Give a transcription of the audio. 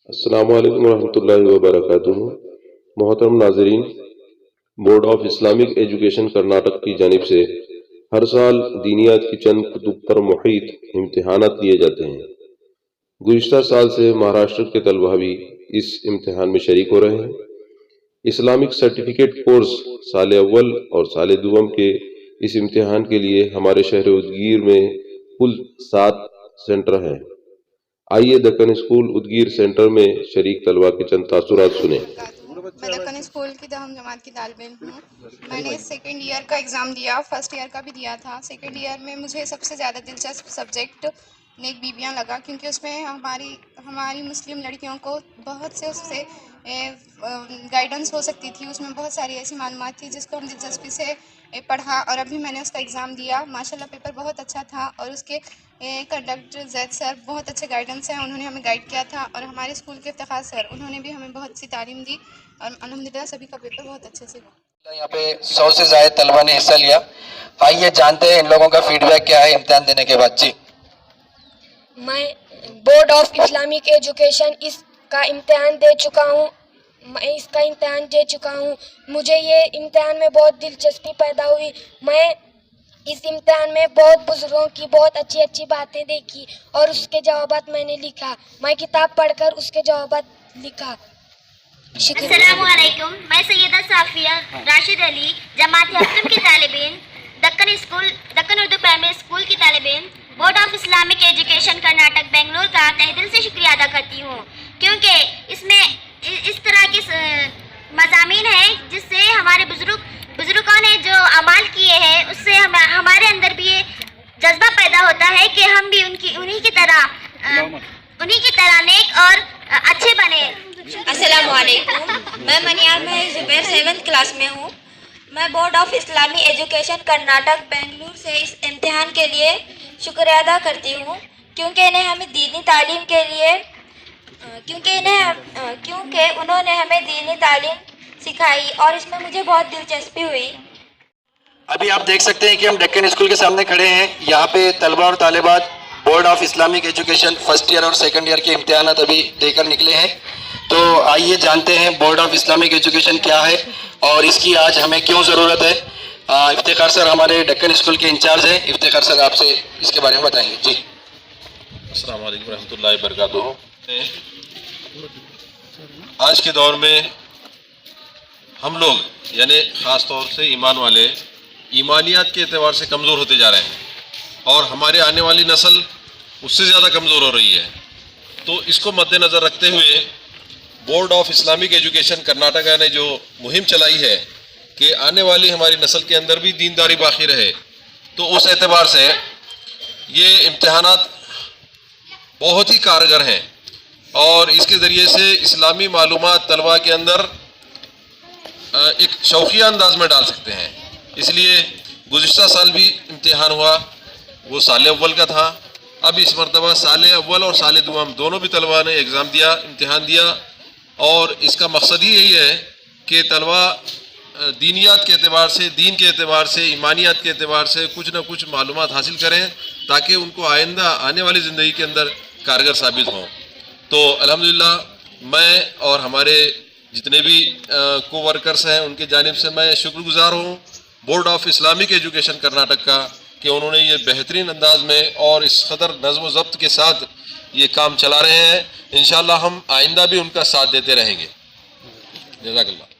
السلام علیکم ورحمۃ اللہ وبرکاتہ۔ محترم ناظرین، board of Islamic education Karnataka کی جانب سے ہر سال دینیات کی چند کتب پر محیط امتحانات لیے جاتے ہیں۔ گزشتہ سال سے مہاراشٹر کے طلبہ بھی اس امتحان میں شریک ہو رہے ہیں۔ اسلامک سرٹیفکیٹ کورس سال اول اور سال دوم کے اس امتحان کے لیے ہمارے شہر ادگیر میں کل 7 سینٹر ہیں۔ آئیے دکن اسکول ادگیر سینٹر میں شریک طلبہ کے چند تاثرات سنیں۔ میں دکن اسکول کی دہم جماعت کی طالب علم ہوں۔ میں نے سیکنڈ ایئر کا ایگزام دیا، فرسٹ ایئر کا بھی دیا تھا۔ سیکنڈ ایئر میں مجھے سب سے زیادہ دلچسپ سبجیکٹ نیک بیویاں لگا، کیونکہ اس میں ہماری مسلم لڑکیوں کو بہت سے اس سے گائیڈنس ہو سکتی تھی۔ اس میں بہت ساری ایسی معلومات تھی جس کو ہم دلچسپی سے پڑھا، اور ابھی میں نے اس کا ایگزام دیا۔ ماشاءاللہ پیپر بہت اچھا تھا، اور اس کے کنڈکٹر زید سر بہت اچھے گائیڈنس ہیں، انہوں نے ہمیں گائیڈ کیا تھا، اور ہمارے اسکول کے افتخار سر انہوں نے بھی ہمیں بہت سی تعلیم دی، اور الحمدللہ سبھی کا پیپر بہت اچھے سے ہوا۔ یہاں پہ 100 سے زائد طلبہ نے حصہ لیا۔ آئیے جانتے ہیں ان لوگوں کا فیڈ بیک کیا ہے امتحان دینے کے بعد۔ جی، میں بورڈ آف اسلامک ایجوکیشن اس کا امتحان دے چکا ہوں۔ مجھے یہ امتحان میں بہت دلچسپی پیدا ہوئی۔ میں اس امتحان میں بہت بزرگوں کی بہت اچھی باتیں دیکھی، اور اس کے جوابات میں نے لکھا۔ میں کتاب پڑھ کر اس کے جوابات لکھا۔ شکریہ۔ السلام علیکم، میں سیدہ صافیہ راشد علی، جماعت ہفتم کی طالب علم، دکن اردو پرائمری اسکول کی طالب علم، board of Islamic education Karnataka Bangalore کا تہ دل سے شکریہ ادا کرتی ہوں، کیونکہ اس میں اس طرح کے مضامین ہیں جس سے ہمارے بزرگوں نے جو اعمال کیے ہیں، اس سے ہمارے اندر بھی یہ جذبہ پیدا ہوتا ہے کہ ہم بھی انہی کی طرح نیک اور اچھے بنے۔ السلام علیکم، میں منیار میں زبیر 7th کلاس میں ہوں۔ میں بورڈ آف اسلامی ایجوکیشن کرناٹک بنگلور سے اس امتحان کے لیے شکریہ ادا کرتی ہوں، کیونکہ انہوں نے ہمیں دینی تعلیم سکھائی، اور اس میں مجھے بہت دلچسپی ہوئی۔ ابھی آپ دیکھ سکتے ہیں کہ ہم ڈکن اسکول کے سامنے کھڑے ہیں۔ یہاں پہ طلبہ اور طالبات board of Islamic education first year اور سیکنڈ ایئر کے امتحانات ابھی دے کر نکلے ہیں۔ تو آئیے جانتے ہیں بورڈ آف اسلامک ایجوکیشن کیا ہے اور اس کی آج ہمیں کیوں ضرورت ہے۔ افتخار سر ہمارے ڈکن اسکول کے انچارج ہیں۔ افتخار سر آپ سے اس کے بارے میں بتائیں گے۔ جی، السلام علیکم ورحمۃ اللہ وبرکاتہ۔ آج کے دور میں ہم لوگ یعنی خاص طور سے ایمان والے ایمانیات کے اعتبار سے کمزور ہوتے جا رہے ہیں، اور ہمارے آنے والی نسل اس سے زیادہ کمزور ہو رہی ہے۔ تو اس کو مد نظر رکھتے ہوئے board of Islamic education Karnataka نے جو مہم چلائی ہے کہ آنے والی ہماری نسل کے اندر بھی دینداری باقی رہے، تو اس اعتبار سے یہ امتحانات بہت ہی کارگر ہیں، اور اس کے ذریعے سے اسلامی معلومات طلباء کے اندر ایک شوقیہ انداز میں ڈال سکتے ہیں۔ اس لیے گزشتہ سال بھی امتحان ہوا، وہ سال اول کا تھا۔ اب اس مرتبہ سال اول اور سال دوم دونوں بھی طلباء نے ایگزام دیا، امتحان دیا، اور اس کا مقصد ہی یہی ہے کہ طلباء دینیات کے اعتبار سے، دین کے اعتبار سے، ایمانیات کے اعتبار سے کچھ نہ کچھ معلومات حاصل کریں، تاکہ ان کو آئندہ آنے والی زندگی کے اندر کارگر ثابت ہوں۔ تو الحمدللہ میں اور ہمارے جتنے بھی کو ورکرز ہیں ان کی جانب سے میں شکر گزار ہوں board of Islamic education Karnataka کا، کہ انہوں نے یہ بہترین انداز میں اور اس قدر نظم و ضبط کے ساتھ یہ کام چلا رہے ہیں۔ انشاءاللہ ہم آئندہ بھی ان کا ساتھ دیتے رہیں گے۔ جزاک اللہ۔